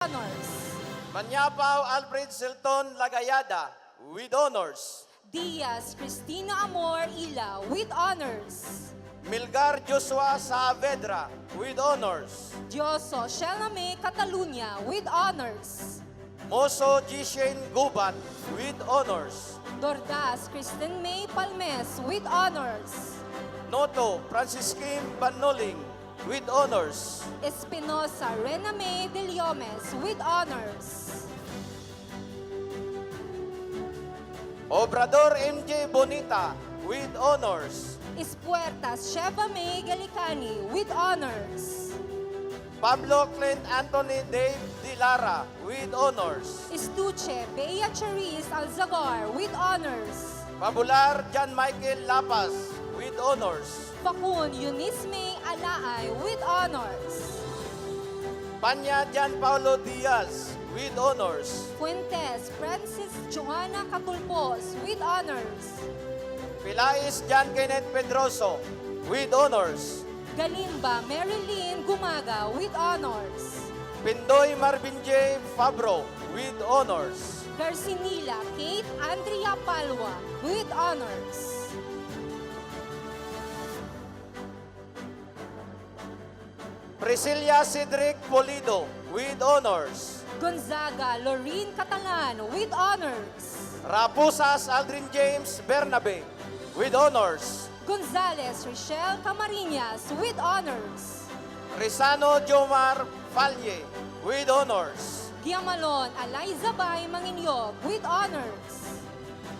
honors. Manyapaw Alfred Silton Lagayada with honors. Diaz Cristina Amor Ila with honors. Milgar Joshua Saavedra with honors. Dioso Shelame Catalunya with honors. Moso Jishane Gubat with honors. Dordas Kristen May Palmes with honors. Noto Francisquim Banoling with honors. Espinosa Rena May De Leomes with honors. Obrador MJ Bonita with honors. Espuertas Sheva May Galicani with honors. Pablo Clint Anthony Dave Dilara with honors. Estuche Bea Charis Alzagar with honors. Pabular John Michael Lapas with honors. Fakun Eunice May Alaay with honors. Panya Jan Paulo Diaz with honors. Fuentes Francis Joanna Catulpos with honors. Pilais John Kenneth Pedroso with honors. Galimba Marilyn Gumaga with honors. Pindoy Marvin J. Fabro with honors. Garcinila Kate Andrea Palwa with honors. Priscilla Cedric Polido with honors. Gonzaga Lorene Catalan with honors. Rapusas Aldrin James Bernabe with honors. Gonzales Rochelle Camariñas with honors. Rizano Jomar Falye with honors. Giamalon Eliza Bay Manginyog with honors.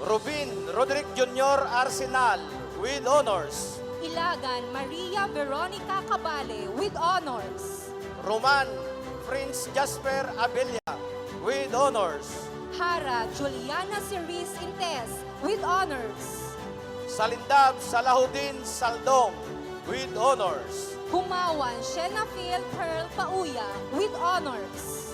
Rubin Roderick Jr. Arsenal with honors. Ilagan Maria Veronica Cabale with honors. Roman Prince Jasper Abella with honors. Hara Juliana Cerise Intes with honors. Salindab Salahuddin Saldong with honors. Humawan Shenafil Pearl Pauya with honors.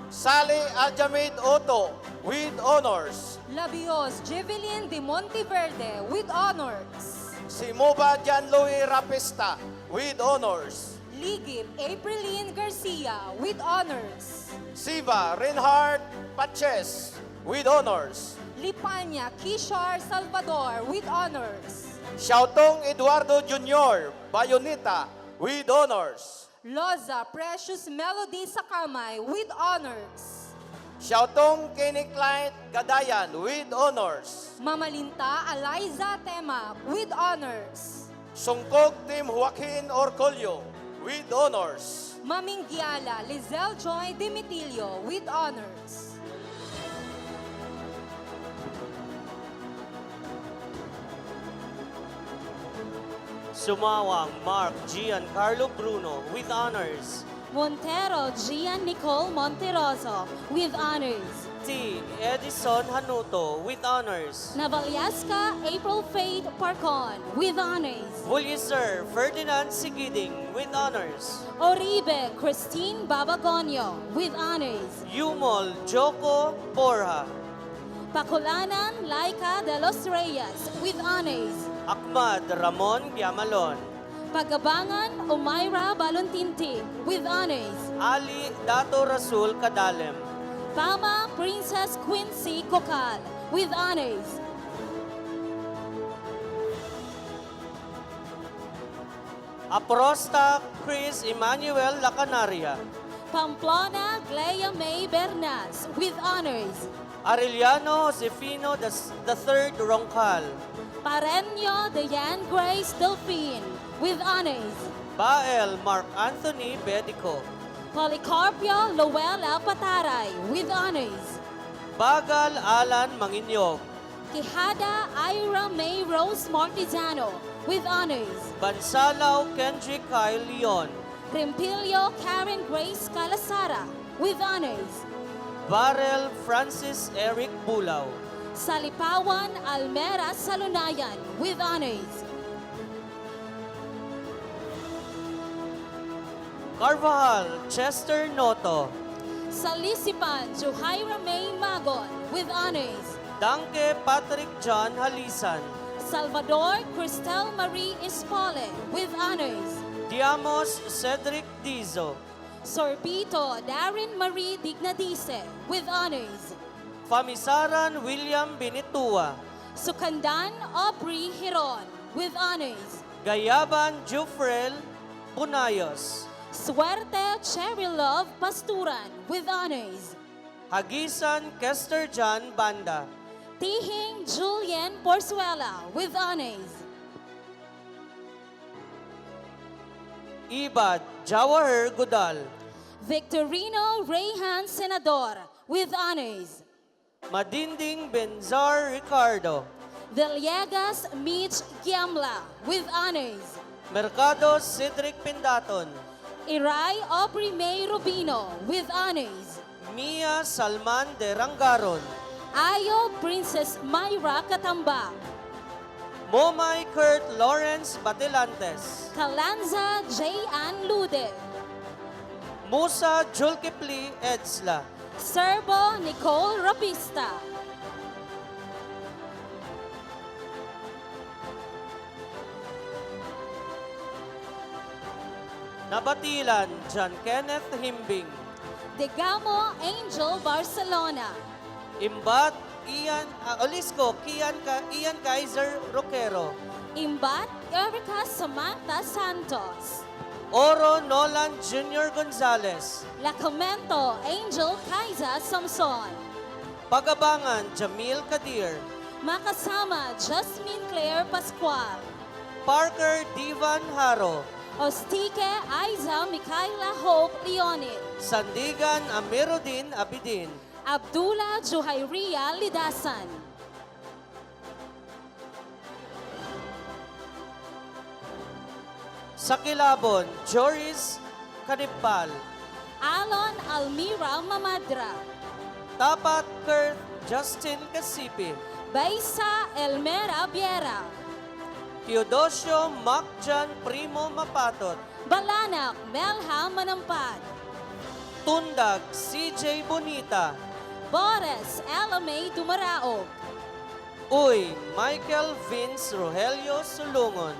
Sally Aljamaid Otto with honors. Labios Jevelin de Monteverde with honors. Simoba Louis Rapista with honors. Ligip Apriline Garcia with honors. Siva Reinhard Paches with honors. Lipanya Kishar Salvador with honors. Xiaotong Eduardo Jr. Bayonita with honors. Loza Precious Melody Sakamay with honors. Xiaotong Kenny Clyde Gadayan with honors. Mamalinta Eliza Tema with honors. Sungkog Tim Joaquin Orcolio with honors. Maminggiala Lizelle Joy Dimitilio with honors. Sumawang Mark Giancarlo Bruno with honors. Montero Gian Nicole Monteroso with honors. T. Edison Hanuto with honors. Navalyaska April Faith Parcon with honors. Bulliser Ferdinand Sigiding with honors. Oribe Christine Babagonio with honors. Yumol Joko Porha. Pacolanan Laika de los Reyes with honors. Ahmad Ramon Giamalon. Pagabangan Umayra Balontinti with honors. Ali Dato Rasul Kadalem. Pama Princess Quincy Kokal with honors. Aprosta Chris Emmanuel Lacanaria. Pamplona Glea May Bernas with honors. Arellano Josefino III Roncal. Pareño Diane Grace Delphine with honors. Bael Mark Anthony Bedico. Policarpio Luella Pataray with honors. Bagal Alan Manginyog. Quijada Ira May Rose Martizano with honors. Bansalao Kendrick Kyle Leon. Rimpilio Karen Grace Calasara with honors. Barrel Francis Eric Bulao. Salipawan Almera Salunayan with honors. Carvajal Chester Noto. Salisipan Juhaira May Magon with honors. Danke Patrick John Halisan. Salvador Cristel Marie Espole with honors. Ramos Cedric Dizo. Sorbito Darren Marie Dignadice with honors. Famisaran William Binitua. Sukandan Aubrey Hiron with honors. Gayaban Jufrel Punayos. Suerte Cherry Love Pasturan with honors. Hagisan Kester John Banda. Tihing Julian Porzuela with honors. Ibad Jawahar Gudal. Victorino Rayhan Senador with honors. Madinding Benzar Ricardo. Villegas Mitch Giamla with honors. Mercado Cedric Pindaton. Iray Aubrey May Rubino with honors. Mia Salman de Rangaron. Ayo Princess Myra Katamba. Momay Kurt Lawrence Batelantes. Kalanza J. Ann Lude. Musa Julkipli Edsla. Serbo Nicole Rapista. Nabatilan John Kenneth Himbing. Degamo Angel Barcelona. Imbat Olisco Ian Kaiser Roquero. Imbat Erica Samantha Santos. Oro Nolan Jr. Gonzalez. Lacomento Angel Kaiza Samson. Pagabangan Jamil Kadir. Makasama Jasmine Claire Pascual. Parker Divan Haro. Ostique Aiza Micaela Hope Leonid. Sandigan Amiruddin Abidin. Abdullah Juhayria Lidasan. Sa Kilabon, Joris Kanipal. Alon Almira Mamadra. Tapat Kurt Justin Casipi. Baisa Elmera Biera. Teodosio Macjan Primo Mapatot. Balanak Melha Manampad. Tundag CJ Bonita. Boris Elamay Dumaraog. Uy Michael Vince Rogelio Sulungon.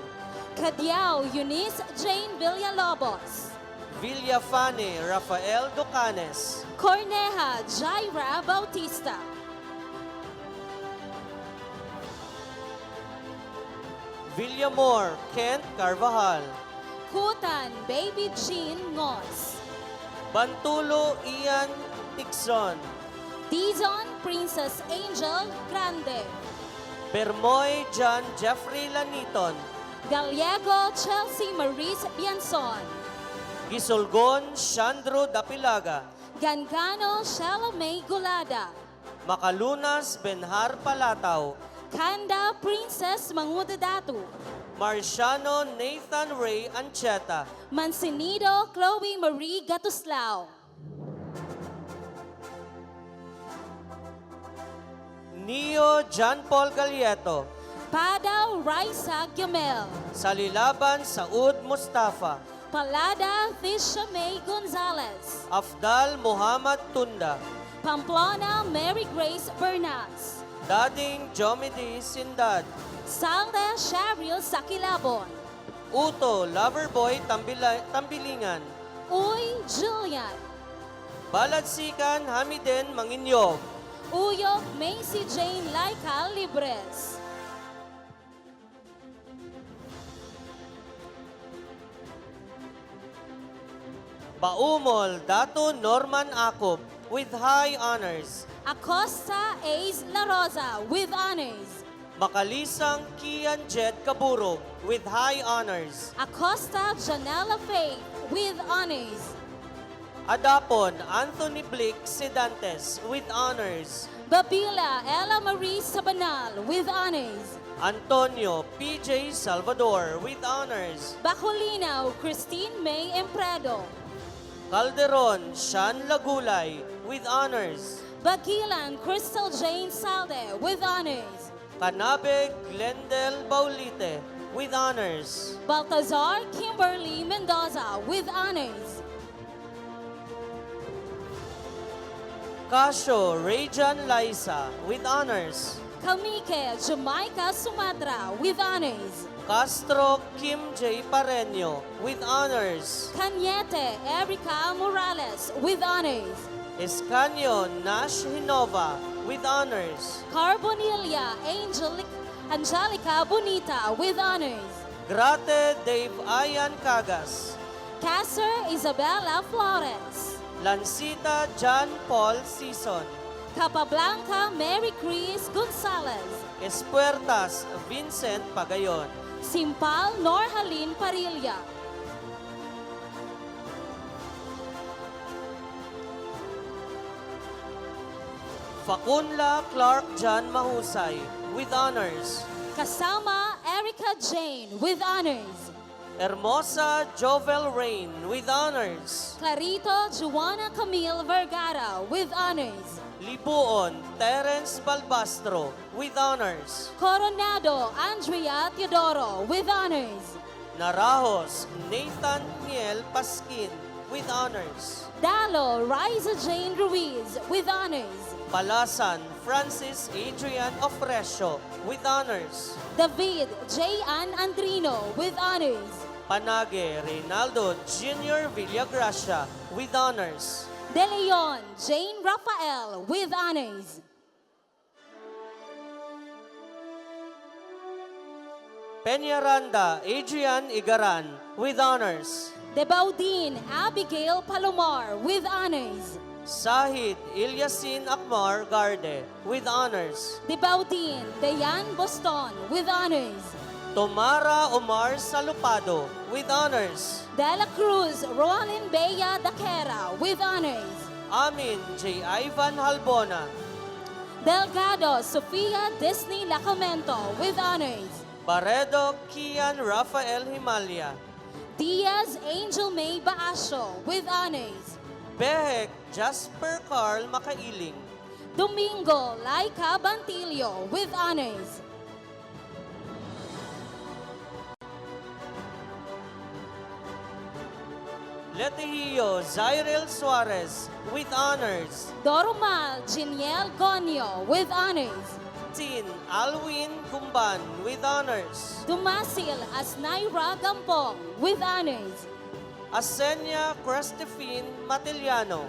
Kadiao Eunice Jane Villalobos. Villafane Rafael Ducanes. Corneja Jaira Bautista. Villamor Kent Carvajal. Kutan Baby Jean Ngos. Bantulo Ian Tixon. Dizon Princess Angel Grande. Bermoy John Jeffrey Laniton. Gallego Chelsea Maurice Bianson. Gisulgon Shandro Dapilaga. Gangano Shalomay Gulada. Makalunas Benhar Palataw. Kanda Princess Mangudadatu. Marciano Nathan Ray Ancheta. Mansinido Chloe Marie Gatuslao. Neo John Paul Galieto. Padaw Raisa Gamel. Salilaban Saud Mustafa. Palada Fisha May Gonzalez. Afdal Muhammad Tunda. Pamplona Mary Grace Bernas. Dading Jomedy Sindad. Salda Sharyl Sakilabon. Uto Loverboy Tambilingan. Uy Julian. Baladsikan Hamiden Manginyog. Uyok Macy Jane Laika Libres. Baumol Dato Norman Akop with high honors. Acosta Ace La Rosa with honors. Makalisang Kian Jed Kaburog with high honors. Acosta Janela Faith with honors. Adapon Anthony Blick Sedantes with honors. Babila Ella Marie Sabanal with honors. Antonio PJ Salvador with honors. Bacolinaw Christine May Empredo. Calderon Sean Lagulay with honors. Bagilan Crystal Jane Salde with honors. Canabe Glendel Baulite with honors. Baltazar Kimberly Mendoza with honors. Casio Rajan Liza with honors. Kamike Jamaica Sumatra with honors. Castro Kim J. Pareño with honors. Cañete Erica Morales with honors. Escanio Nash Hinova with honors. Carbonilla Angelica Bonita with honors. Grate Dave Ayan Cagas. Casser Isabella Flores. Lancita John Paul Season. Capablanca Mary Chris Gonzalez. Espuertas Vincent Pagayon. Simpal Norhalin Parilla. Facunla Clark John Mahusay with honors. Kasama Erica Jane with honors. Hermosa Jovel Rain with honors. Clarito Juana Camille Vergara with honors. Libuon Terence Balbastro with honors. Coronado Andrea Teodoro with honors. Narajos Nathan Miel Pasquin with honors. Dalo Riza Jane Ruiz with honors. Palasan Francis Adrian Ofrecio with honors. David J. Ann Andrino with honors. Panage Reynaldo Jr. Villagracia with honors. De Leon Jane Rafael with honors. Peñaranda Adrian Igaran with honors. De Baudin Abigail Palomar with honors. Sahid Ilyasin Akmar Garde with honors. De Baudin Dayan Boston with honors. Tomara Omar Salupado with honors. De La Cruz Roalyn Bea Daquera with honors. Amin J. Ivan Halbona. Delgado Sofia Disney Lacamento with honors. Baredo Kian Rafael Himalya. Diaz Angel May Baasio with honors. Behek Jasper Carl Makailing. Domingo Laika Bantilio with honors. Letihio Zyril Suarez with honors. Doromal Giniel Gonyo with honors. Tin Alwin Kumban with honors. Dumasil Asnaira Gampong with honors. Asenya Crestefine Matiliano.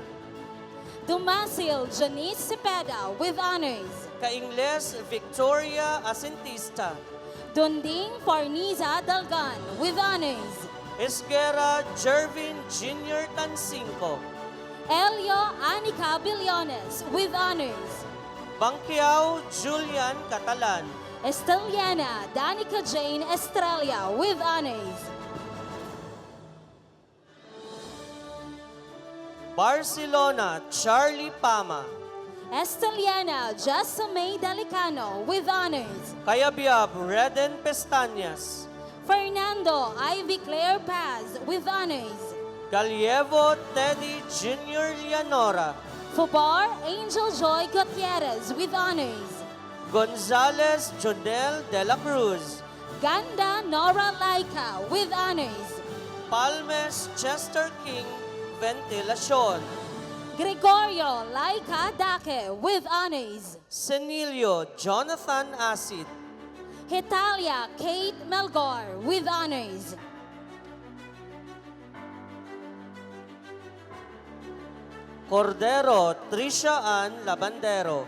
Dumasil Janice Cepeda with honors. Kaingles Victoria Asintista. Dunding Farniza Dalgan with honors. Esguera Jervin Jr. Tancinco. Elio Anica Billones with honors. Bangkiao Julian Catalan. Esteliana Danica Jane Estrella with honors. Barcelona Charlie Pama. Esteliana Jasmine Dalicano with honors. Kayabyab Reden Pestañas. Fernando Ivy Claire Paz with honors. Galievo Teddy Jr. Leonora. Fubar Angel Joy Gutierrez with honors. Gonzales Jonel de la Cruz. Ganda Nora Laika with honors. Palmes Chester King Ventilacion. Gregorio Laika Dake with honors. Senilio Jonathan Acid. Hitalia Kate Melgor with honors. Cordero Tricia Ann Labandero.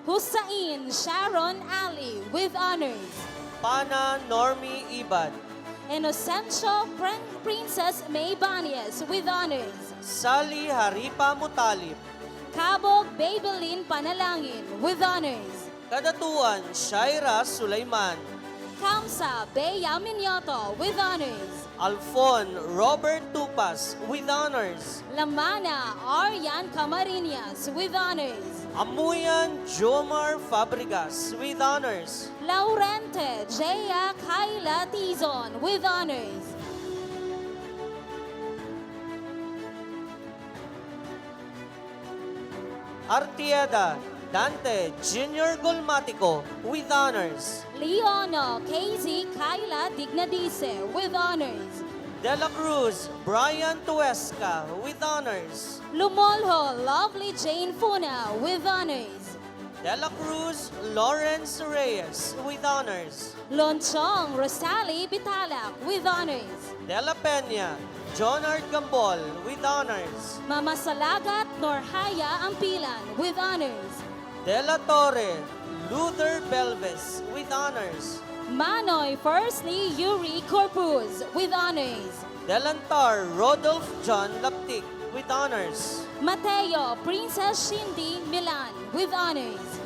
Hussain Sharon Ali with honors. Pana Normie Ibad. Inocencio Princess May Banias with honors. Sally Haripa Mutalip. Cabog Babylin Panalangin with honors. Kadatuan Shaira Sulaiman. Kamsa Bea Minyoto with honors. Alfon Robert Tupas with honors. Lamana Aryan Camarinias with honors. Amuyan Jomar Fabregas with honors. Laurente Jaya Kaila Tizon with honors. Artieda Dante Junior Golmatico with honors. Leono KZ Kaila Dignadice with honors. De la Cruz Brian Tuesca with honors. Lumolho Lovely Jane Funa with honors. De La Cruz Lawrence Reyes with honors. Lonchong Rosali Bitalak with honors. De La Peña Jonard Gambol with honors. Mama Salagat Norhaya Ampilan with honors. De La Torre Luther Belves with honors. Manoy Firstly Yuri Corpus with honors. Delantar Rodolph John Laptik with honors. Mateo Princess Shindy Milan with honors.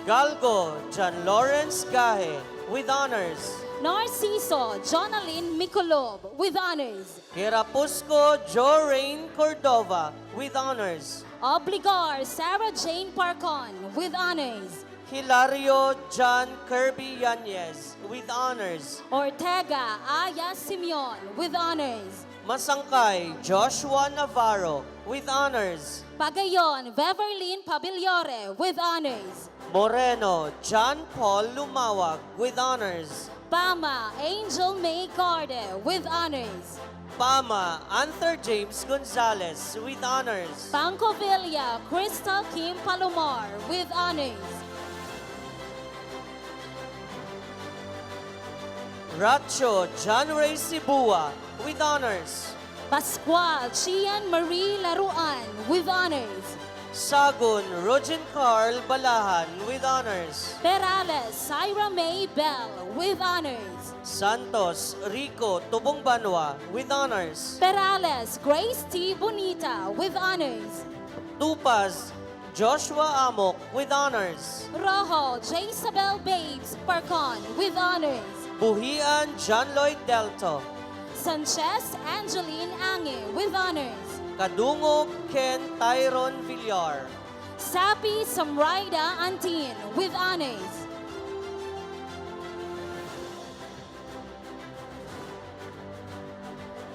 Galgo John Lawrence Gahe with honors. Narciso Jonalyn Mikulob with honors. Kirapusco Jorain Cordova with honors. Obligar Sarah Jane Parcon with honors. Hilario John Kirby Yanez with honors. Ortega Aya Simeon with honors. Masangkay Joshua Navarro with honors. Pagayon Beverlyn Pabiliore with honors. Moreno John Paul Lumawag with honors. Pama Angel May Garde with honors. Pama Arthur James Gonzalez with honors. Pancovilla Crystal Kim Palomar with honors. Racho John Ray Sibua with honors. Pascual Chian Marie Laruan with honors. Sagun Rogen Carl Balahan with honors. Perales Syra May Bell with honors. Santos Rico Tubong Banwa with honors. Perales Grace T. Bonita with honors. Tupaz Joshua Amok with honors. Rojo Jezabel Babes Parcon with honors. Buhian John Lloyd Delto. Sanchez Angeline Ange with honors. Kadungog Ken Tyron Villar. Sapi Samraida Antin with honors.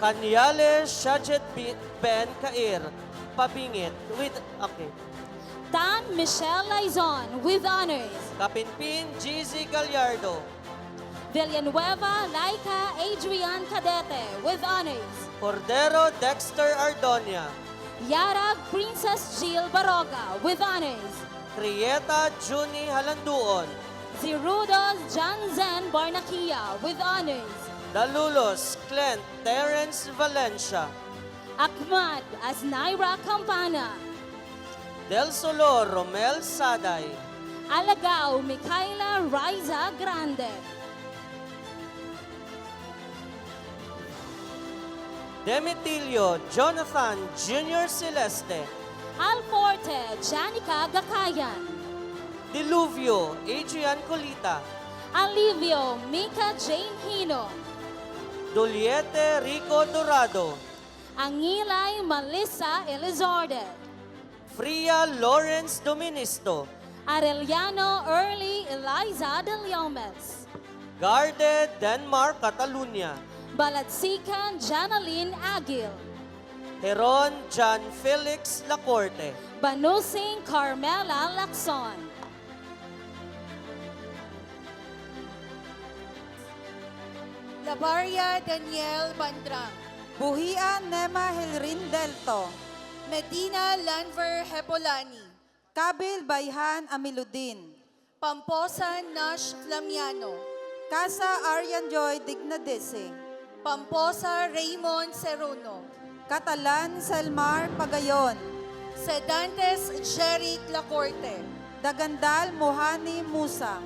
Kanyale Shajet Ben Kair Pabingit with okay. Tan Michelle Laizon with honors. Kapinpin GZ Gallardo. Villanueva Laika Adrian Cadete with honors. Cordero Dexter Ardonia. Yarag Princess Jill Baroga with honors. Crieta Juni Halanduon. Zirudos John Zen Barnaquia with honors. Dalulos Clint Terence Valencia. Ahmad Aznaira Campana. Del Solor Romel Saday. Alagao Micaela Riza Grande. Demetilio Jonathan Jr. Celeste. Alforte Janica Gakayan. Diluvio Adrian Colita. Alivio Mika Jane Hino. Duliete Rico Dorado. Angilay Melissa Elizarde. Fria Lawrence Doministo. Arellano Early Eliza de Leomes. Garde Denmark Catalunya. Baladsikan Janalyn Agil. Heron John Felix Lacorte. Banusing Carmela Lacson. Labaria Daniel Bandrang. Buhian Nema Hilrin Delto. Medina Lanver Hepolani. Kabil Bayhan Amiludin. Pamposan Nash Flamiano. Casa Aryan Joy Dignadese. Pamposa Raymond Seruno. Catalan Selmar Pagayon. Sedantes Jeric Lacorte. Dagandal Muhani Musa.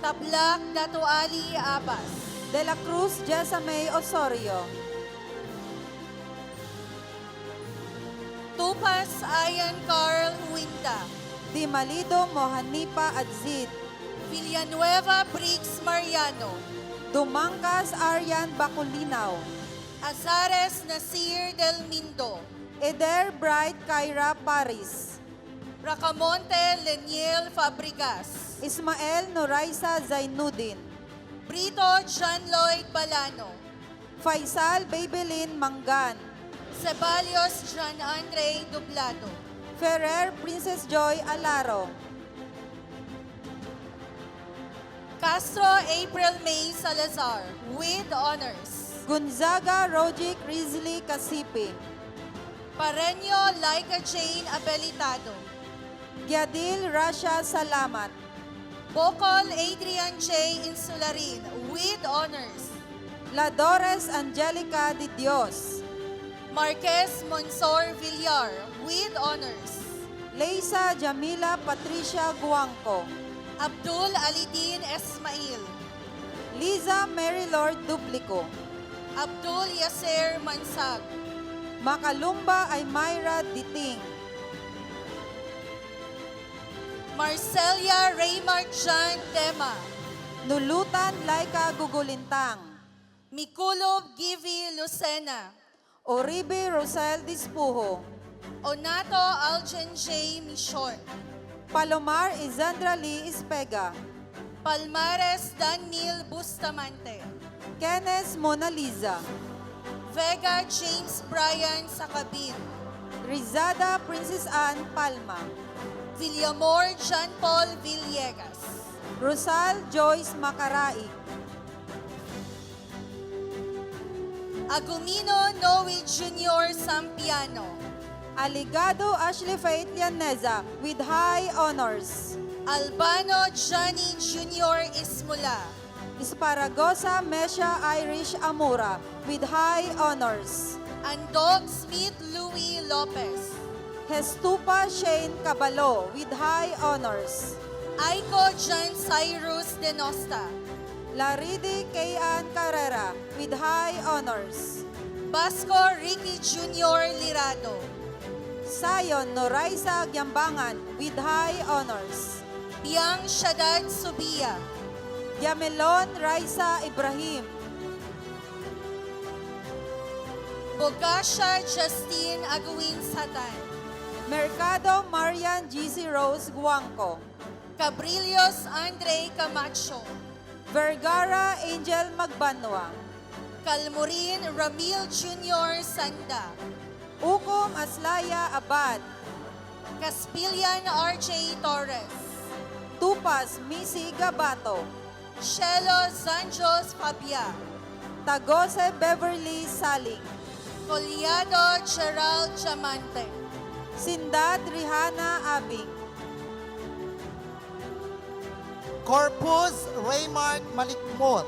Tablak Datuali Abbas. De La Cruz Jessamay Osorio. Tupas Ayan Carl Huinta. Di Malido Mohanipa Adzid. Villanueva Briggs Mariano. Dumangkas Aryan Baculinaw. Azares Nasir Del Mindo. Eder Bright Kyra Paris. Racamonte Leniel Fabregas. Ismael Noraisa Zainuddin. Brito John Lloyd Balano. Faisal Babylin Mangan. Ceballos John Andre Dublado. Ferrer Princess Joy Alaro. Castro April May Salazar with honors. Gonzaga Rogic Rizli Casipi. Pareño Laika Jane Abilitado. Giadil Rasha Salamat. Bocol Adrian J. Insularin with honors. Ladores Angelica de Dios. Marquez Monsor Villar with honors. Leisa Jamila Patricia Guangco. Abdul Alidin Esmail. Liza Mary Lord Duplico. Abdul Yasser Mansag. Makalumba ay Myra Diting. Marcelia Raymart Jean Tema. Nulutan Laika Gugulintang. Mikulob Givi Lucena. Oribe Rosel Dispujo. Onato Algen J. Mission. Palomar Izandra Lee Ispega. Palmares Daniel Bustamante. Kenneth Mona Lisa. Vega James Brian Sakabin. Rizada Princess Anne Palma. Villamor John Paul Villegas. Rosal Joyce Macarai. Agumino Noe Jr. Sampiano. Aligado Ashley Faith Lianeza with high honors. Albano Johnny Jr. Ismula. Esparagosa Mesha Irish Amura with high honors. Andog Smith Louis Lopez. Hestupa Shane Cabalo with high honors. Aiko John Cyrus Denosta. Laridi Kayan Carrera with high honors. Basco Ricky Jr. Lirado. Sayon Noraisa Gyambangan with high honors. Biang Shaddad Subia. Yamelon Raisa Ibrahim. Bogasha Justine Aguin Satan. Mercado Marian GC Rose Guangco. Cabrillos Andre Camacho. Vergara Angel Magbanwa. Calmurin Ramil Jr. Sanda. Ukom Aslaya Abad. Caspilian RJ Torres. Tupas Missy Gabato. Shelo Zanjos Fabia. Tagose Beverly Saling. Collado Gerald Chamante. Sindad Rihanna Abing. Corpus Raymart Malikmot.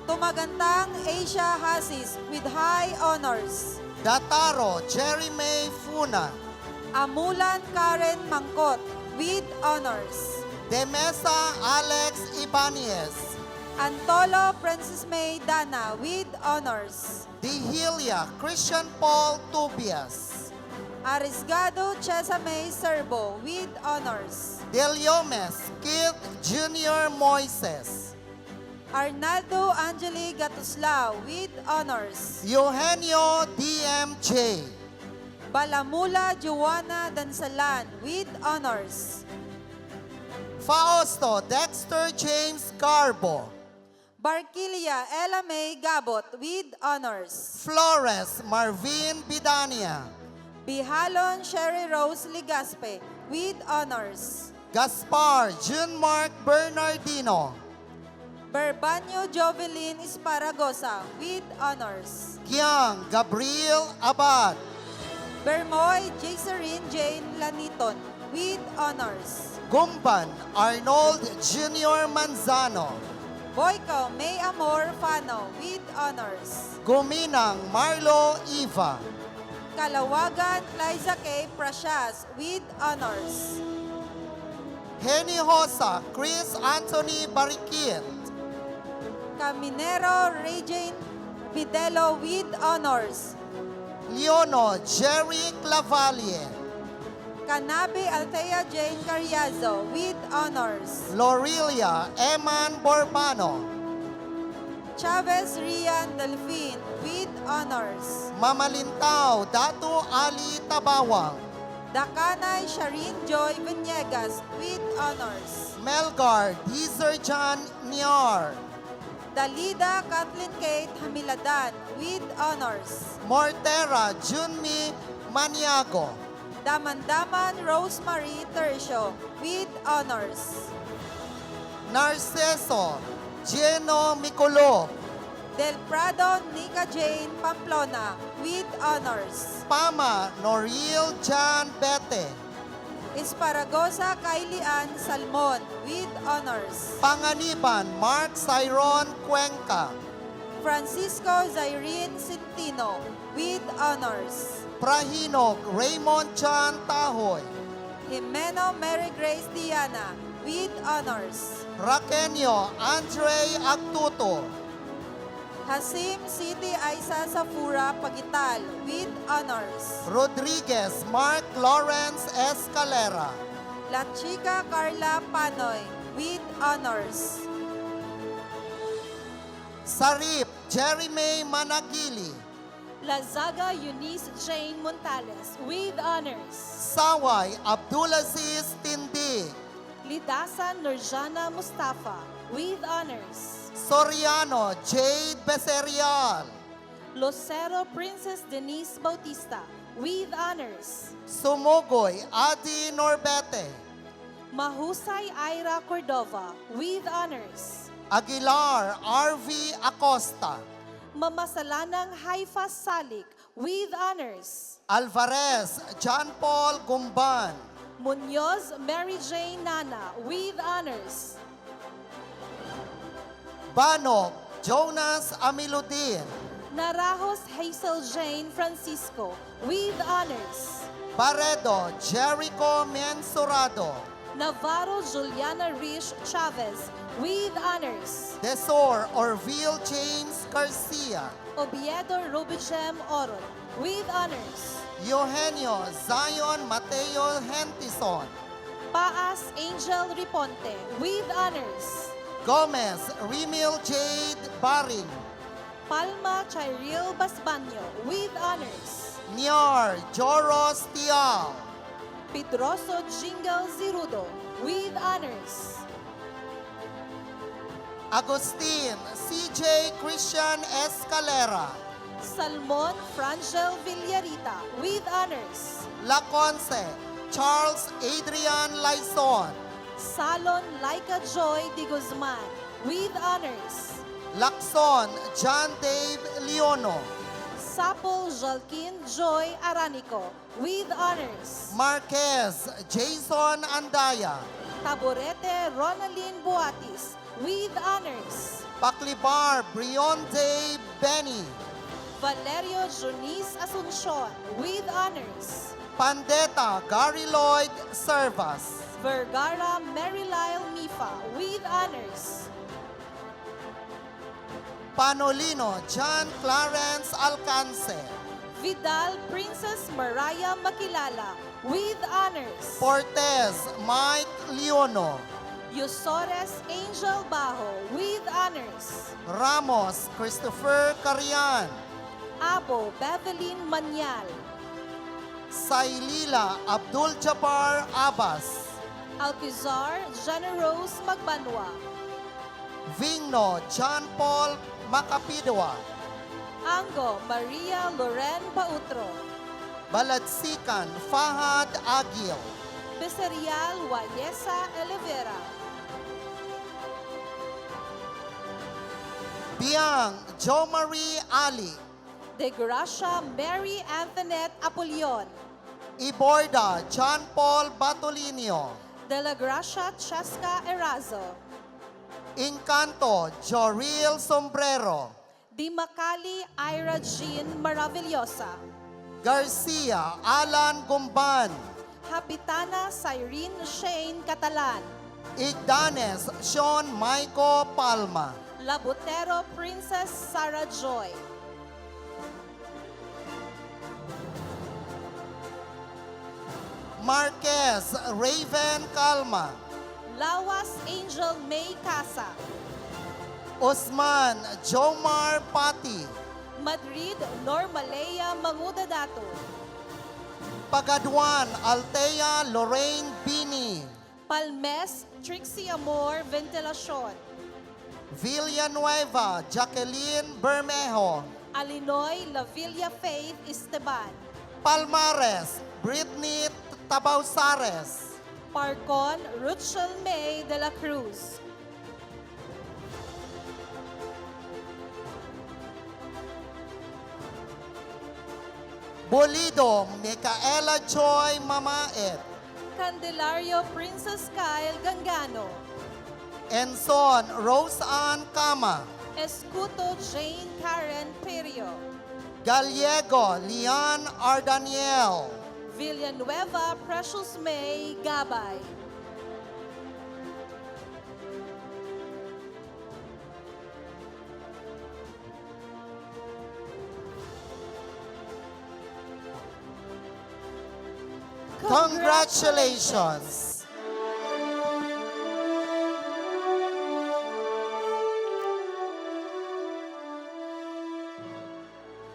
Tumagantang Asia Hasis with high honors. Dataro Jerry May Funa. Amulan Karen Mangkot with honors. Demesa Alex Ibanez. Antolo Princess May Dana with honors. Dihilia Christian Paul Tubias. Arisgado Chesa May Serbo with honors. Deliomes Keith Junior Moises. Arnaldo Angeli Gatuslao with honors. Eugenio DMJ. Balamula Joanna Dansalan with honors. Fausto Dexter James Garbo. Barquilia Ella May Gabot with honors. Flores Marvin Bidania. Bihalon Sherry Rose Ligaspe with honors. Gaspar Junmark Bernardino. Berbanyo Jovelyn Esparagosa with honors. Kiang Gabriel Abad. Bermoy Jacerin Jane Laniton with honors. Gumban Arnold Junior Manzano. Boyko May Amor Fano with honors. Guminang Marlo Eva. Kalawagan Liza K. Prashas with honors. Henny Hosa Chris Anthony Barikit. Caminero Regine Bidelo with honors. Leono Jerry Clavalle. Canabi Althea Jane Carriazo with honors. Lorelia Eman Borbano. Chavez Rian Delfin with honors. Mamalintao Datu Ali Tabawang. Dakanay Sharin Joy Venegas with honors. Melgar Dizerjan Niar. Dalida Kathleen Kate Hamiladan with honors. Mortera Junmi Maniago. Damandaman Rosemary Tercio with honors. Narceso Geno Mikulo. Del Prado Nica Jane Pamplona with honors. Pama Noril Jan Bete. Esparagosa Kylie Ann Salmon with honors. Panganiban Mark Cyron Cuenca. Francisco Zairine Centino with honors. Prahinog Raymond Chan Tahoy. Jimeno Mary Grace Diana with honors. Raquenyo Andre Agtuto. Hasim City Aisa Safura Pagital with honors. Rodriguez Mark Lawrence Escalera. La Chica Carla Panoy with honors. Sarip Jeremy Managili. Lazaga Eunice Jane Montales with honors. Saway Abdulaziz Tindi. Lidasan Nurjana Mustafa with honors. Soriano Jade Beserial. Lucero Princess Denise Bautista with honors. Sumugoy Adi Norbete. Mahusay Ira Cordova with honors. Aguilar RV Acosta. Mamasalanang Haifa Salik with honors. Alvarez John Paul Gumban. Munoz Mary Jane Nana with honors. Banog Jonas Amiludin. Narajos Hazel Jane Francisco with honors. Baredo Jericho Mensurado. Navarro Juliana Rich Chavez with honors. Desor Orville James Garcia. Oviedo Rubicem Oron with honors. Eugenio Zion Mateo Hentison. Paas Angel Riponte with honors. Gomez Remil Jade Baring. Palma Chiril Basbanyo with honors. Niar Joros Tial. Pedroso Jingle Zirudo with honors. Agustin CJ Christian Escalera. Salmon Frangel Villarita with honors. Laconce Charles Adrian Laison. Salon Laika Joy de Guzman with honors. Lacson John Dave Leono. Sapol Jalkin Joy Aranico with honors. Marquez Jason Andaya. Taborete Ronaldine Boatis with honors. Paclibar Brionde Benny. Valerio Junice Asuncion with honors. Pandeta Gary Lloyd Servas. Vergara Marylyle Mifa with honors. Panolino John Clarence Alcance. Vidal Princess Mariah Makilala with honors. Portes Mike Leono. Yusores Angel Bajo with honors. Ramos Christopher Carian. Abo Bevelin Manyal. Sailila Abdul Jabbar Abbas. Alcazar Generose Magbanwa. Vigno John Paul Macapidua. Ango Maria Loren Bautro. Baladsikan Fahad Agil. Beserial Wayesa Elevera. Biang Jo Marie Ali. De Gracia Mary Antoinette Apolion. Iborda John Paul Batolinio. De la Gracia Cheska Erazo. Encanto Joril Sombrero. Di Macali Ira Jean Maravillosa. Garcia Alan Gumban. Habitana Cyrene Shane Catalan. Igdanes Sean Maiko Palma. Labutero Princess Sarah Joy. Marquez Raven Calma. Lawas Angel May Casa. Osman Jomar Pati. Madrid Normalea Mangudadato. Pagaduan Altea Lorraine Bini. Palmes Trixie Amor Ventilacion. Villanueva Jacqueline Bermejo. Alinoy La Villa Faith Esteban. Palmares Britney Tabausares. Parcon Ruchel May de la Cruz. Bolido, Micaela Joy Mamaet. Candelario Princess Kyle Gangano. Enson, Rose Ann Kama. Escuto Jane Karen Perio. Gallego, Lian Ardaniel. Villanueva Precious May Gabay. Congratulations!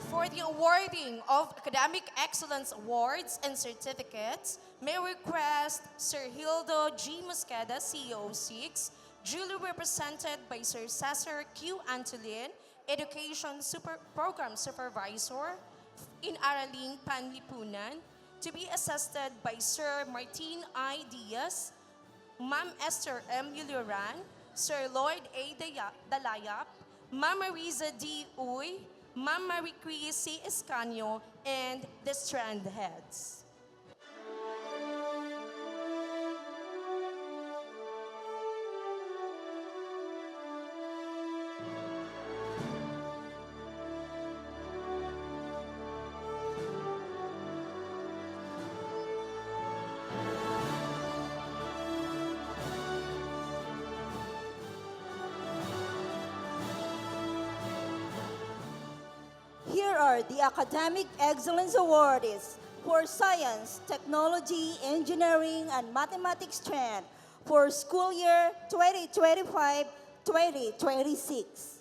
For the awarding of Academic Excellence Awards and Certificates, may I request Sir Hildo G. Mosqueda, CEO 6, duly represented by Sir Cesar Q. Antolin, Education Program Supervisor in Araling, Panlipunan, to be assisted by Sir Martin I. Diaz, Ma'am Esther M. Yuliran, Sir Lloyd A. Dalayap, Ma'am Marisa D. Uy, Ma'am Marie Cris C. Escanio, and the strand heads. Here are the Academic Excellence Awards for Science, Technology, Engineering, and Mathematics strand for school year 2025-2026.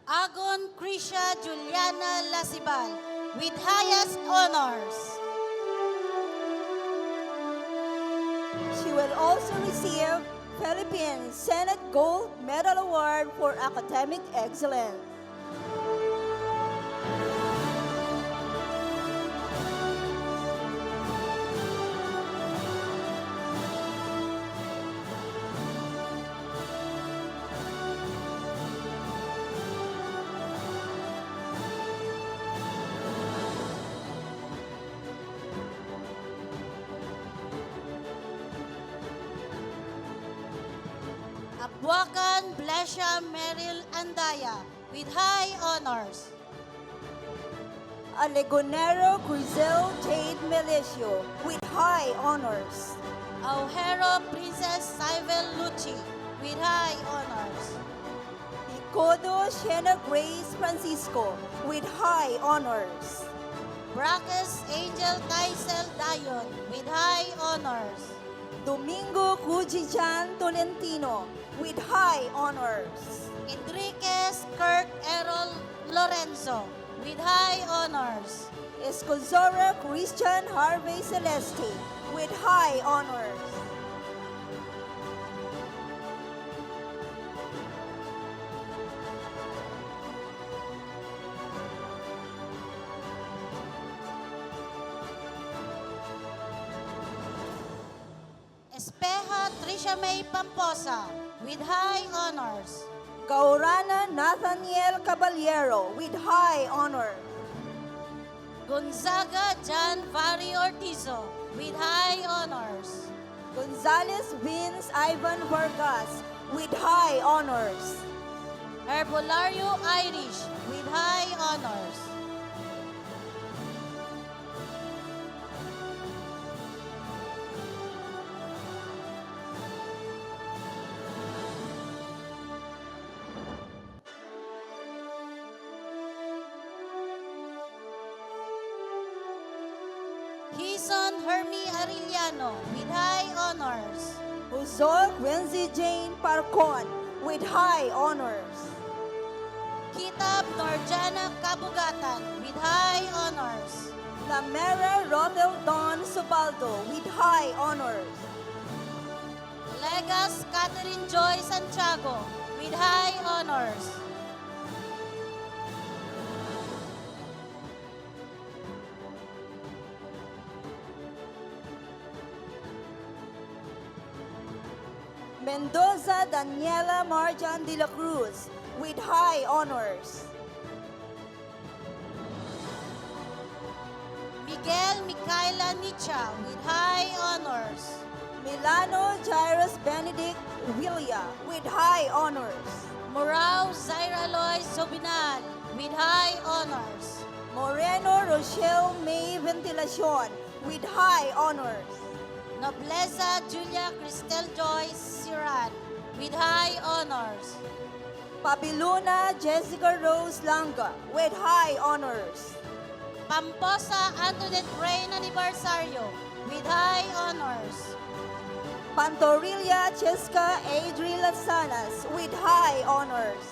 Agon Krisha Juliana Lasiban with highest honors. She will also receive Philippine Senate Gold Medal Award for Academic Excellence. Abuacan Blesha Merrill Andaya with high honors. Alegonero Crizel Jade Melicio with high honors. Aujero Princess Syvel Lucci with high honors. Icodo Shena Grace Francisco with high honors. Bracus Angel Kaisel Dayon with high honors. Domingo Cujijan Tolentino with high honors. Enriquez Kirk Errol Lorenzo with high honors. Escozora Christian Harvey Celeste with high honors. Espejo Tricia May Pamposa with high honors. Gaurana Nathaniel Caballero with high honors. Gonzaga John Vari Ortizo with high honors. Gonzales Vince Ivan Vargas with high honors. Herbolario Irish with high honors. Hison Hermie Arellano with high honors. Uzol Wenzi Jane Parcon with high honors. Kitab Norjana Kabugatan with high honors. Lamera Rotel Don Subaldo with high honors. Legas Catherine Joy Santiago with high honors. Mendoza Daniela Marjan de la Cruz with high honors. Miguel Micaela Nicha with high honors. Milano Jairus Benedict Villa with high honors. Morao Zaira Loy Sobinal with high honors. Moreno Rochelle May Ventilacion with high honors. Nobleza Julia Cristel Joyce Siran with high honors. Pabiluna Jessica Rose Langa with high honors. Pamposa Antoinette Rain Aniversario with high honors. Pantorilla Cheska Adri Lasanas with high honors.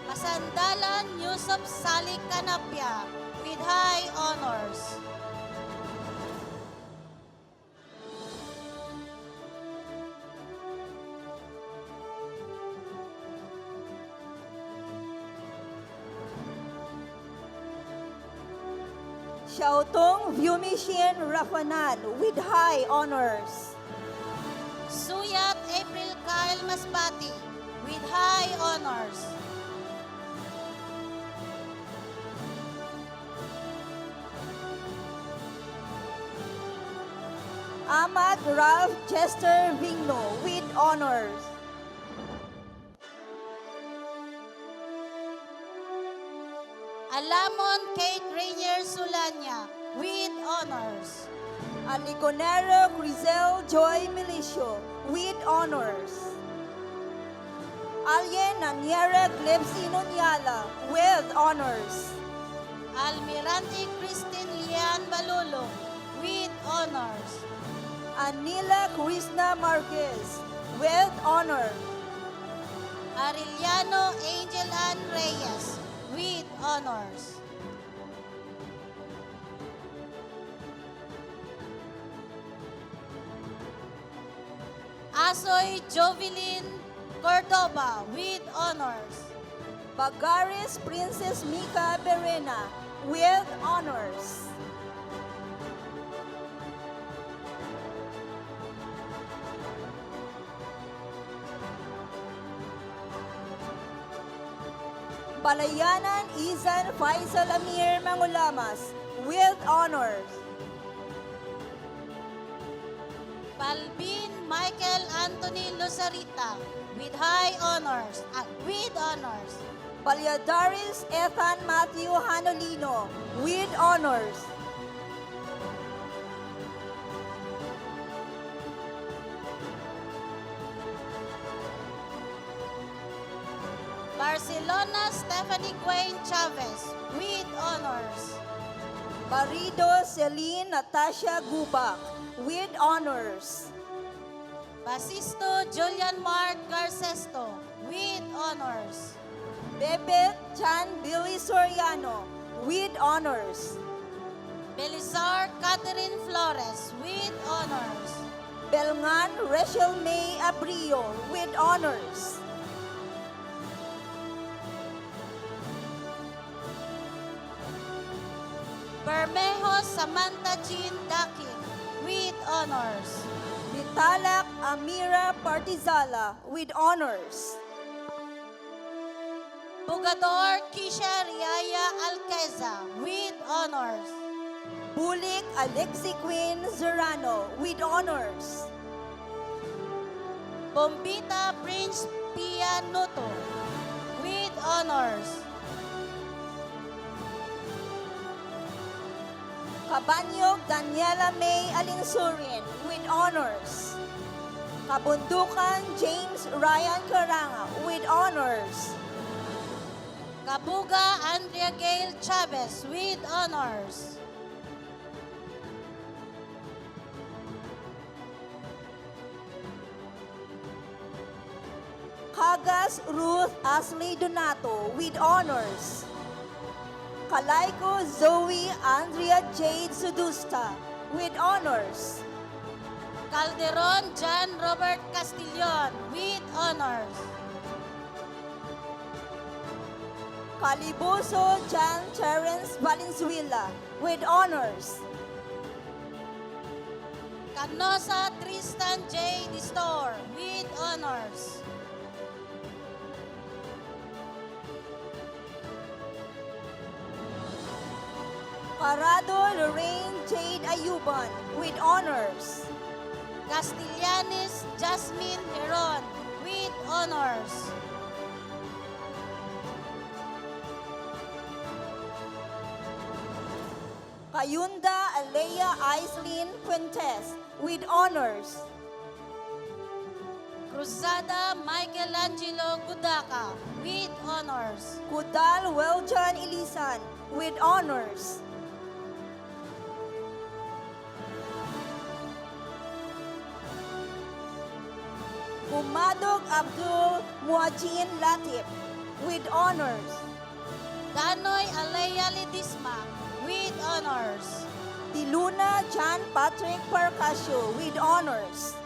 Pasandalan Yusuf Salik Canapia with high honors. Xiaotong Vyumishin Rafanan with high honors. Suyat April Kyle Masbati with high honors. Ahmad Ralph Chester Vigno with honors. Alamon Kate Rainier Sulanya with honors. Aliconero Crizel Joy Milicio with honors. Alien Naniera Glebsino Nyala with honors. Almirante Christine Lian Balolo with honors. Anila Krishna Marquez with honor. Arellano Angel Ann Reyes with honors. Asoy Jovelyn Cordoba with honors. Bagares Princess Mika Berena with honors. Balayanan Izan Faisal Amir Mangulamas with honors. Balbin Michael Anthony Luzarita with high honors. With honors. Balyadaris Ethan Matthew Hanolino with honors. Barcelona Stephanie Gwain Chavez with honors. Barido Celine Natasha Gubak with honors. Basisto Julian Mark Garcesto with honors. Bebet Chan Billy Soriano with honors. Belizar Catherine Flores with honors. Belngan Rachel May Abrio with honors. Bermejo Samantha Jean Dakin with honors. Vitalak Amira Partizala with honors. Bugador Kisha Riaya Alqueza with honors. Bulik Alexi Queen Zerano with honors. Bombita Prince Pia Noto with honors. Kabanyog Daniela May Alinsurin with honors. Kabundukan James Ryan Caranga with honors. Kabuga Andrea Gail Chavez with honors. Kagas Ruth Ashley Donato with honors. Kalaiko Zoe Andrea Jade Sudusta with honors. Calderon John Robert Castillon with honors. Caliboso John Terence Valenzuela with honors. Canosa Tristan J. Distor with honors. Parado Lorraine Jade Ayuban with honors. Castellanes Jasmine Heron with honors. Kayunda Alea Aislinn Fuentes with honors. Cruzada Michelangelo Gudaca with honors. Kudal Weljan Ilisan with honors. Kumadog Abdul Muajin Latif with honors. Danoy Alea Lidisma with honors. Diluna John Patrick Parcasio with honors.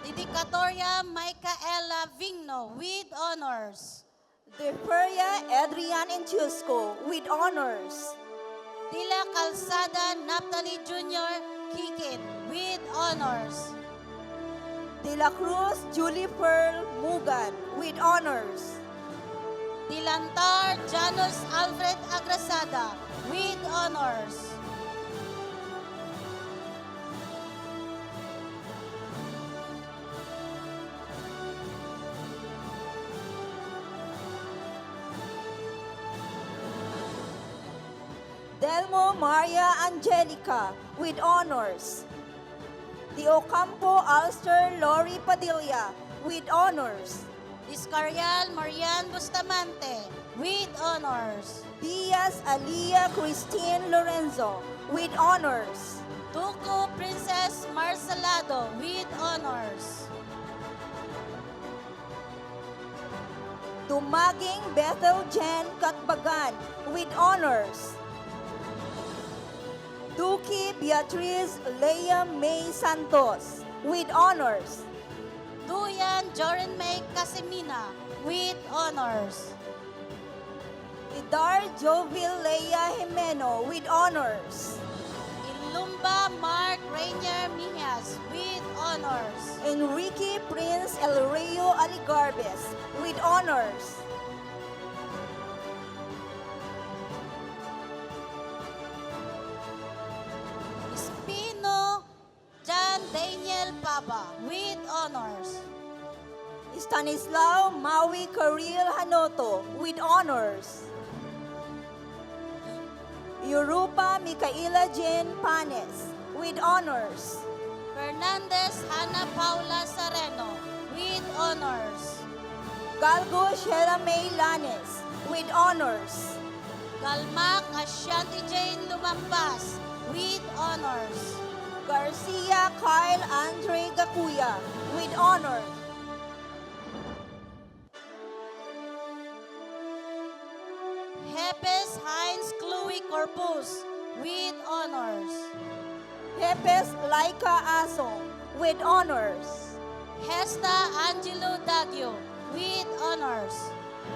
Dedicatoria Micaela Vigno with honors. Deferia Adrian Enchusco with honors. Tila Calzada Naphtali Jr. Kikin with honors. De La Cruz Julie Pearl Mugan with honors. Dilantar Janos Alfred Agrasada with honors. Delmo Maria Angelica with honors. De Ocampo Alster Lori Padilla with honors. Discarial Marian Bustamante with honors. Diaz Alia Christine Lorenzo with honors. Tuco Princess Marcelado with honors. Dumaging Bethel Jen Katbagan with honors. Duki Beatriz Leia May Santos with honors. Duyan Joren May Casimina with honors. Idar Jovil Leia Jimeno with honors. Ilumba Mark Rainier Mijas with honors. Enrique Prince El Rio Aligarbes with honors. Espino John Daniel Paba with honors. Stanislao Maui Karil Hanoto with honors. Europa Micaela Jean Panes with honors. Fernandez Hannah Paula Sareno with honors. Galgo Shera May Lanes with honors. Galmac Ashanti Jane Lumampas with honors. Garcia Kyle Andre Gakuya with honors. Hepes Heinz Chloe Corpus with honors. Jepes Laika Asong with honors. Hesta Angelo Dagyo with honors.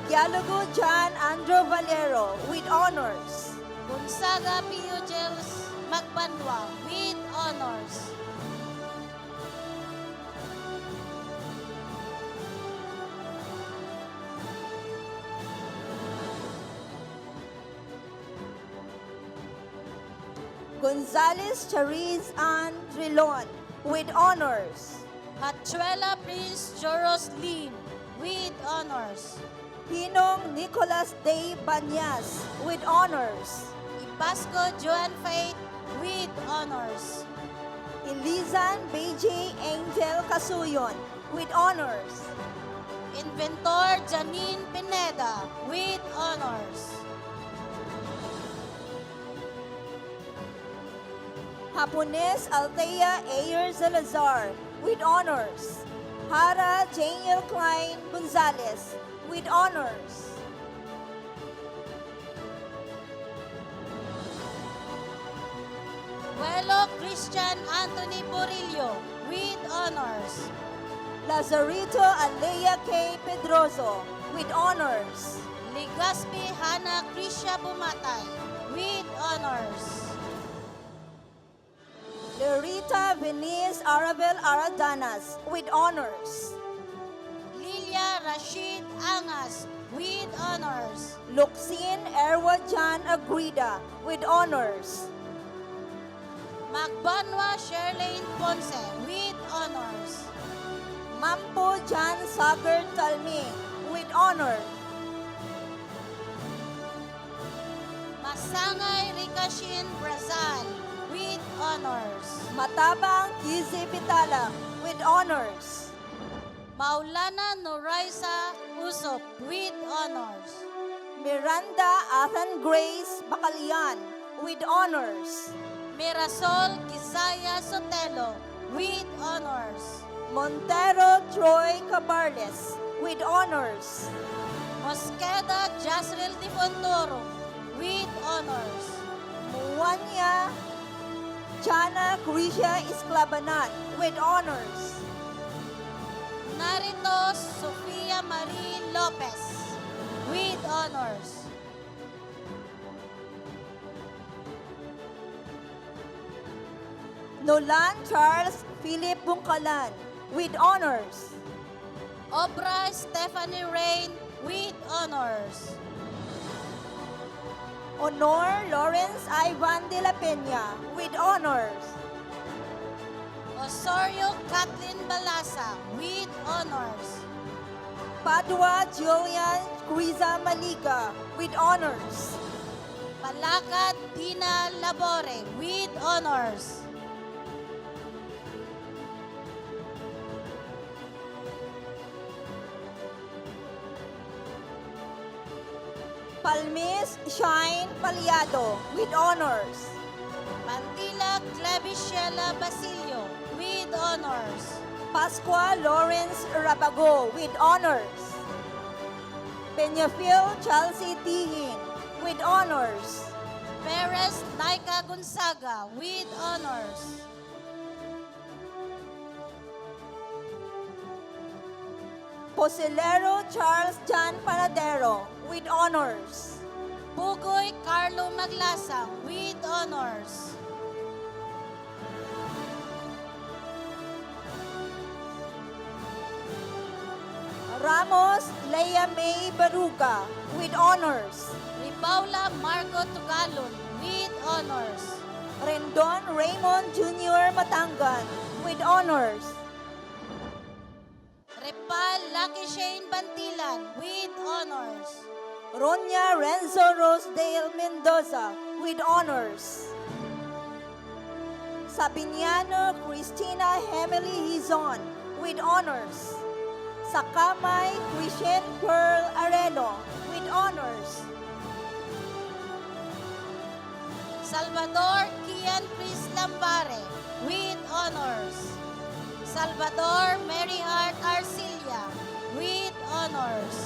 Dialogo John Andrew Valero with honors. Gonzaga Pio Jels Magbanwa with honors. Gonzales Chariz Ann Trilon with honors. Hatchuela Prince Joros Lim with honors. Pinong Nicolas Day Banyas with honors. Ipasco Joan Faith with honors. Elizan BJ Angel Casuyon with honors. Inventor Janine Pineda with honors. Japones Althea Ayer Salazar with honors. Hara Janiel Klein Gonzalez with honors. Vuelo Christian Anthony Borillo with honors. Lazarito Alea K. Pedroso with honors. Ligaspi Hana Krisha Bumatay with honors. Lerita Venice Arabel Aradanas with honors. Lilia Rashid Angas with honors. Luxin Erwa Jan Agrida with honors. Magbanwa Sherlane Ponce with honors. Mampo Jan Sagar Talmi with honor. Masangay Ricashin Brazal with honors. Matabang Kizi Pitala with honors. Maulana Noraisa Usop with honors. Miranda Athan Grace Bacalian with honors. Mirasol Quisaya Sotelo with honors. Montero Troy Cabarles with honors. Mosqueda Jasril Di Fondoro with honors. Muanya Chana Crisha Isclabanan with honors. Narito Sofia Marie Lopez with honors. Nolan Charles Philip Bungkalan with honors. Obra Stephanie Rain with honors. Honor Lawrence Ivan de la Peña with honors. Osorio Kathleen Balasa with honors. Padua Julian Criza Maliga with honors. Palakad Dina Labore with honors. Palmis Shine Paliado with honors. Mantila Claviciela Basilio with honors. Pascua Lawrence Rabago with honors. Peñafiel Chelsea Tihin with honors. Perez Laika Gonzaga with honors. Posilero Charles Jan Panadero with honors. Pugoy Carlo Maglasang with honors. Ramos Leia May Baruga with honors. Ripaula Marco Tugalon with honors. Rendon Raymond Jr. Matangan with honors. Repal Lucky Shane Bantilan with honors. Ronya Renzo Rosedale Mendoza with honors. Sabiniano Cristina Hemily Hizon with honors. Sakamay Christian Pearl Areno with honors. Salvador Kian Chris Lambare with honors. Salvador Mary Hart Arcilia with honors.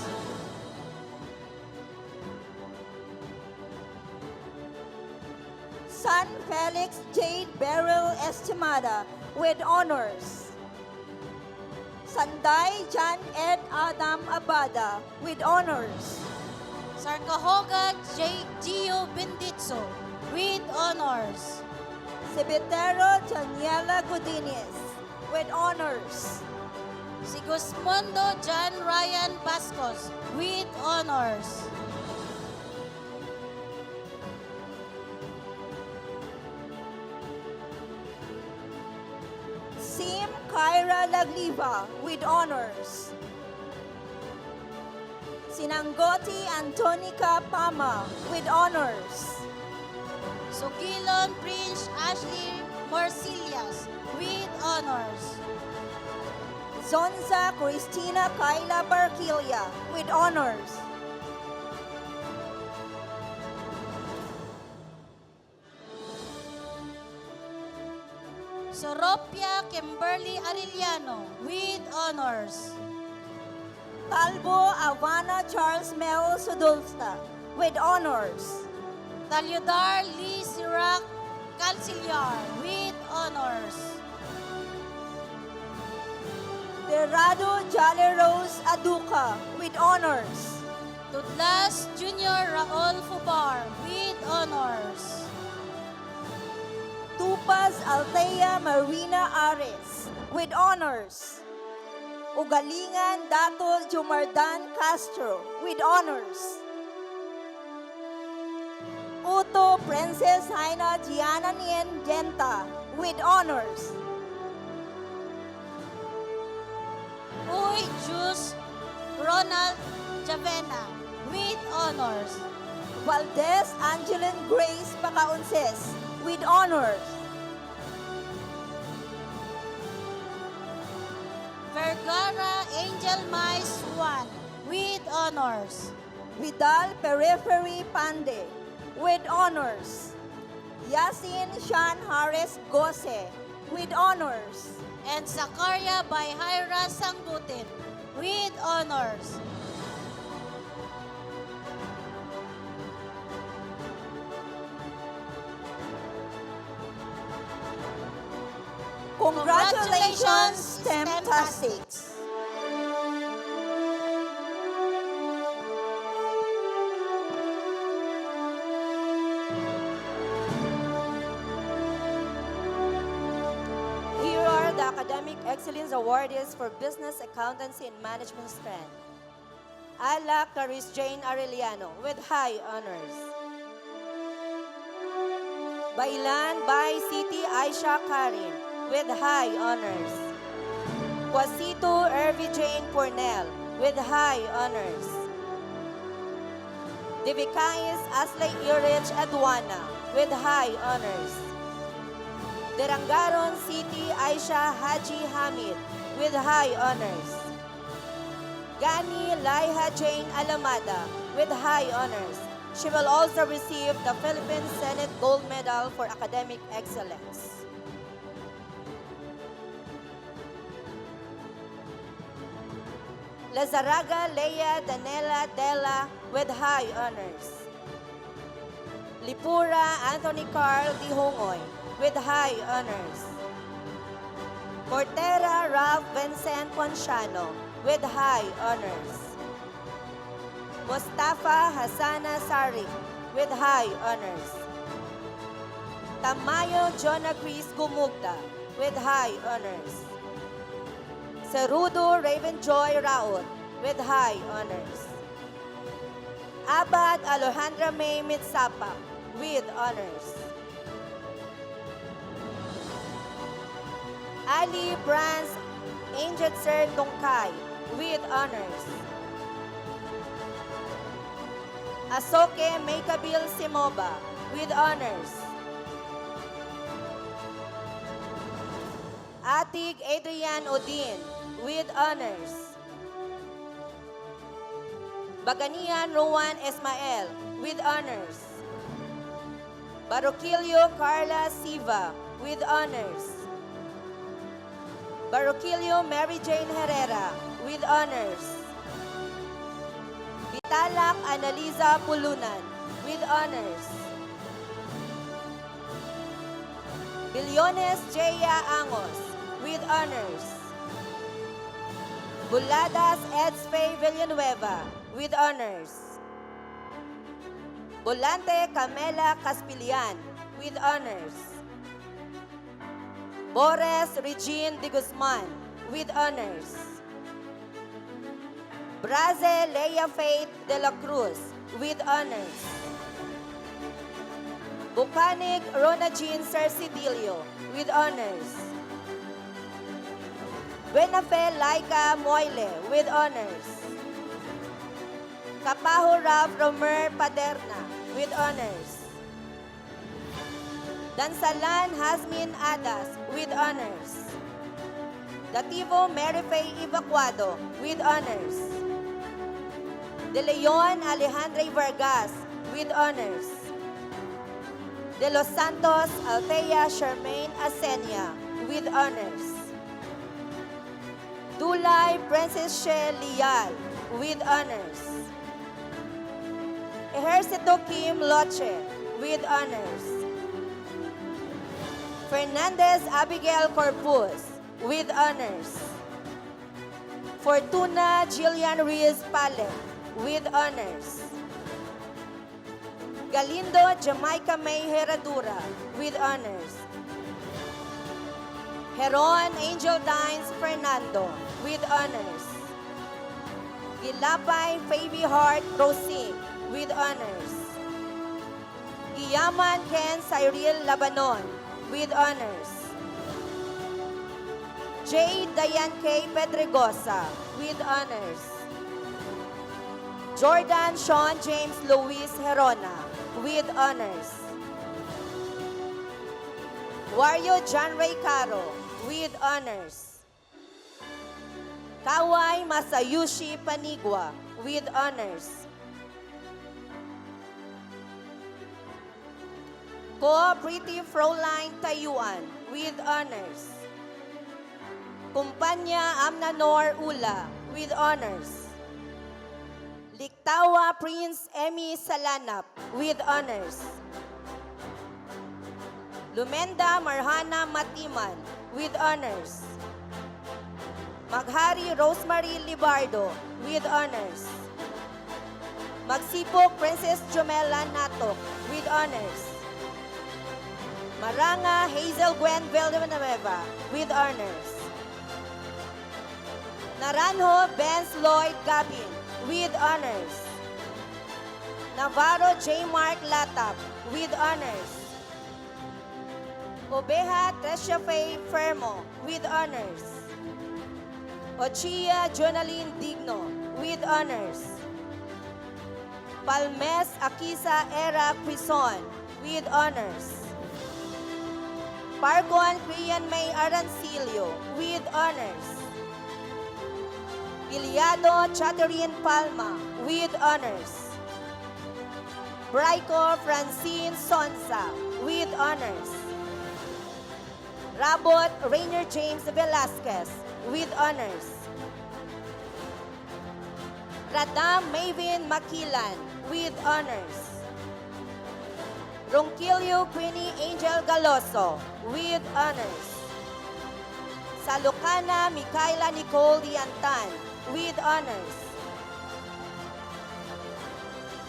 San Felix Jade Beryl Estimada with honors. Sanday Jan Ed Adam Abada with honors. Sarcahoga J. Gio Benditzo with honors. Cebetero Daniela Godinez with honors. Sigismundo John Ryan Bascos with honors. Sim Kyra Lagliva with honors. Sinangoti Antonica Pama with honors. Sugilon Prince Ashley Morcillas with honors. Zonza Cristina Kyla Barquilla with honors. Soropia Kimberly Arellano with honors. Talbo Avana Charles Mel Sudolsta with honors. Talyodar Lee Sirac Calciliar with honors. Derrado Jolly Rose Aduca with honors. Tudlas Junior Raul Fubar with honors. Tupas Althea Marina Ares with honors. Ugalingan Dato Jumardan Castro with honors. Ut Kwasito Princess Haina Gianna Nien Genta with honors. Uy Jus Ronald Javena with honors. Valdez Angeline Grace Pacaonces with honors. Vergara Angel Mai Swan with honors. Vidal Periphery Pande with honors. Yasin Sean Harris Gose with honors. And Zakaria Bayhaira Sangbutin with honors. Congratulations, STEM-tastics! Here are the Academic Excellence Awardees for Business, Accountancy, and Management Strand. Ala Caris Jane Arellano with high honors. Bailan Bay City Aisha Karim with high honors. Quasito Irvi Jane Cornell with high honors. Divicais Aslay Irich Adwana with high honors. Derangaron City Aisha Haji Hamid with high honors. Gani Laiha Jane Alamada with high honors. She will also receive the Philippine Senate Gold Medal for Academic Excellence. Lazaraga Leia Danela Dela with high honors. Lipura Anthony Carl Dihongoy with high honors. Cortera Ralph Vincent Ponciano with high honors. Mustafa Hassana Sari with high honors. Tamayo Jonah Chris Gumugda with high honors. Cerudo Ravenjoy Raot with high honors. Abad Alejandra May Mitsapa with honors. Ali Brands Angelser Tongkay with honors. Asoke Maikabil Simoba with honors. Atig Adrian Odin with honors. Baganian Rowan Esmael with honors. Barokilio Carla Siva with honors. Barokilio Mary Jane Herrera with honors. Bitalak Analiza Pulunan with honors. Bilyones Jeya Angos with honors. Buladas Edsfay Villanueva with honors. Volante Camela Caspilian with honors. Bores Regine de Guzman with honors. Braze Leia Faith de la Cruz with honors. Bukanig Rona Jean Cercidilio with honors. Buenafe Laika Moile with honors. Kapaho Ralph Romer Paderna with honors. Dansalan Hasmin Adas with honors. Dativo Merifay Evacuado with honors. De Leon Alejandra Vargas with honors. De Los Santos Althea Charmaine Asenia with honors. Dulay Princess She Lial with honors. Ejercito Kim Loche with honors. Fernandez Abigail Corpus with honors. Fortuna Jillian Ruiz Pale with honors. Galindo Jamaica May Herradura with honors. Heron Angel Dines Fernando with honors. Gilapay Favy Hart Rosing with honors. Yaman Ken Cyril Labanon, with honors. J. Dayan K. Pedregosa, with honors. Jordan Sean James Luis Herona, with honors. Wario John Ray Caro, with honors. Kawai Masayushi Panigwa, with honors. Ko Pretty Froline Tayuan, with honors. Kumpanya Amnanor Ula, with honors. Liktawa Prince Emmy Salanap, with honors. Lumenda Marhana Matiman, with honors. Maghari Rosemary Libardo, with honors. Magsipok Princess Jomela Natok, with honors. Maranga Hazel Gwen Villanueva, with honors. Naranjo Benz Lloyd Gabin, with honors. Navarro J. Mark Latap, with honors. Obeja Tresha Faye Fermo, with honors. Ochia Jonaline Digno, with honors. Palmes Akisa Era Quizon, with honors. Pargon Krian May Arancilio, with honors. Iliado Chaterin Palma, with honors. Braico Francine Sonsa, with honors. Rabot Rainier James Velasquez, with honors. Radam Mavin Makilan, with honors. Ronquillo Queenie Angel Galoso, with honors. Salukana Micaela Nicole Diantan, with honors.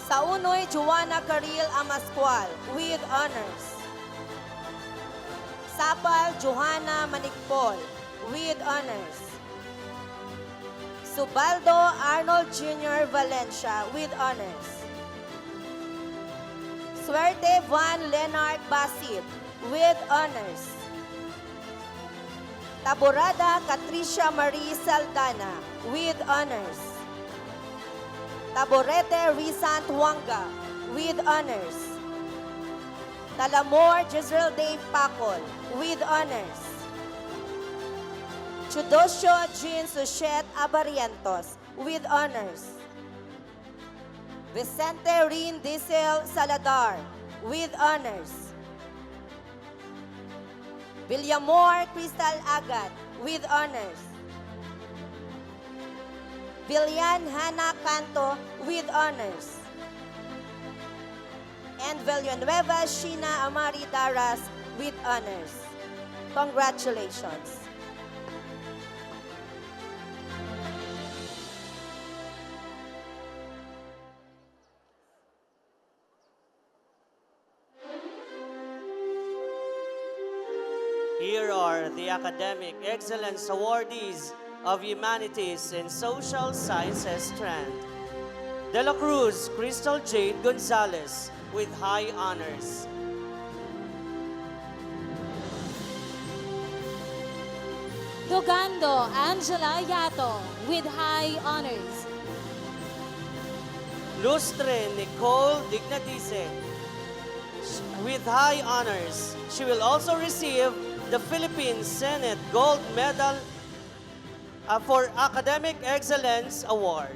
Saunoy Juana Caril Amascual, with honors. Sapal Johanna Manikpol, with honors. Subaldo Arnold Jr. Valencia, with honors. Suerte Juan Leonard Basit, with honors. Taborada Catricia Marie Saldana, with honors. Taborete Rizant Wanga, with honors. Talamor Giselle Dave Pacol, with honors. Chudosyo Jean Suchet Abarientos, with honors. Vicente Rin Diesel Saladar, with honors. Villamor Crystal Agat, with honors. Villan Hannah Canto, with honors. And Villanueva Sheena Amari Daras, with honors. Congratulations. Here are the Academic Excellence Awardees of Humanities and Social Sciences strand. De La Cruz Crystal Jade Gonzalez with high honors. Dogando Angela Yato, with high honors. Lustre Nicole Dignadice with high honors. She will also receive the Philippine Senate Gold Medal for Academic Excellence Award.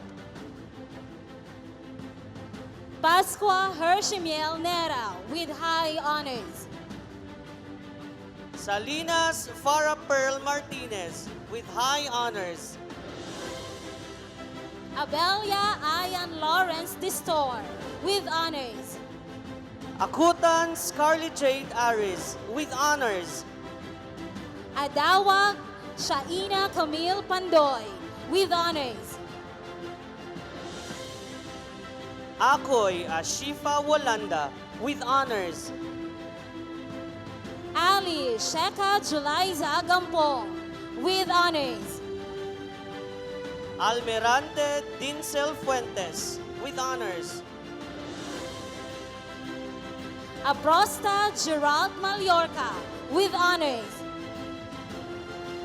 Pascua Hershimiel Nera, with high honors. Salinas Farah Pearl Martinez with high honors. Abelia Ayan Lawrence Distor, with honors. Akutan Scarlett Jade Aris with honors. Adawa Shaina Camille Pandoy, with honors. Akoy Ashifa Walanda with honors. Ali Sheka Julaiza Gampong, with honors. Almirante Dinsel Fuentes with honors. Aprosta Gerald Mallorca with honors.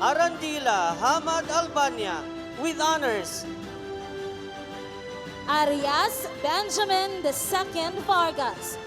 Arandila Hamad Albania with honors. Arias Benjamin II Vargas